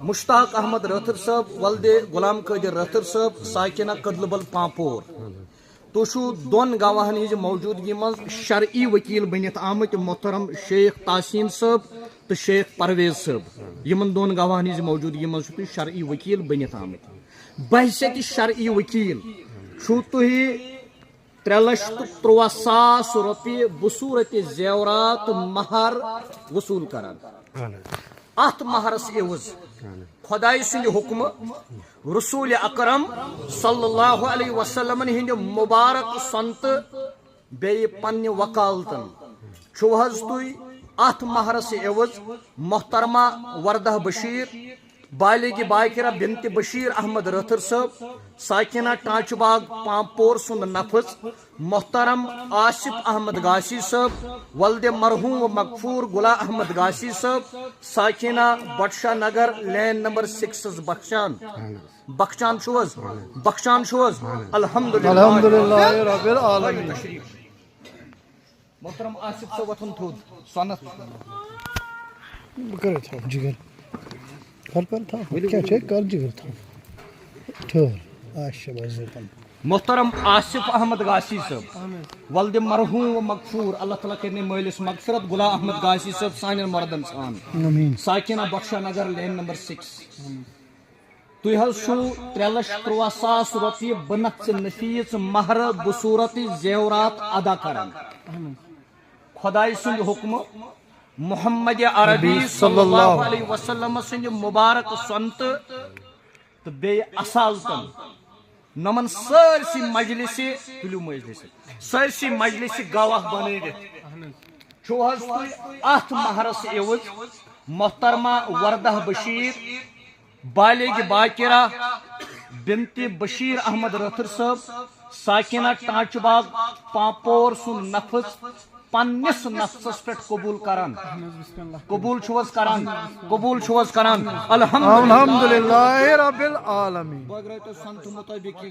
مشتاق احمد رٲتھر صٲب ولدِ غلام قادر رٲتھر صٲب ساکنہ کدلبل پامپور تو دون گواہن ہز موجودگی مز شرعی وکیل بنت آمت محترم شیخ تحسین صٲب تو شیخ پرویز صٲب یمن دون گواہن ہز موجودگی مز شرعی وکیل بنت آمت بحثیت شرعی وکیل چھو تھی 3,63,000 روپیہ بصورت زیورات مہر وصول کران ات مہرس عوض خدائی سند حکم رسول اکرم صلی اللہ علیہ وسلم ہند مبارک سنت بی پنہ وکالتن چھو حض تھی ات مہرس عوض محترمہ وردہ بشیر بالغ باقرہ بنت بشیر احمد رٲتھر صٲب ساکنہ ٹانچ باغ پامپور سند نفذ محترم آصف احمد گاسی صٲب ولد مرحوم و مغفور گلا احمد گاسی صٲب ساکنہ بٹشاہ نگر لین نمبر 6 بخشان چھوز الحمدللہ رب العالمین. محترم آصف صٲب وتھن تھوٚد سۄنت بکر تھا جگر کر تھا کیا چیک کر جگر تھا ٹھہر آشا بازتن محترم آصف احمد گاسی صاحب ولد مرحوم و مغفور اللہ تعالیٰ کرنے مالس مغفرت گلا احمد گاسی صاحب سان مردن سان ساکنہ بخشا نگر لین نمبر 6 تھی حض 3,63,000 روپیہ بنفس نفیس مہر بصورت زیورات ادا کران خدائی سند حکم محمد عربی صلی اللہ علیہ وسلم سند مبارک سنت تو بی اصالتن نمن سرسی مجلس تلو مجلس سرسی مجلس گواہ بنائیت چھو حض ات مہرس عوض محترمہ وردہ بشیر بالغ باقرہ بنت بشیر احمد رٲتھر صٲب ساکنہ ٹانچ باغ پامپور سن نفذ پنس نفسس پہ قبول چھوز کران الحمدللہ رب العالمین. سنت مطابق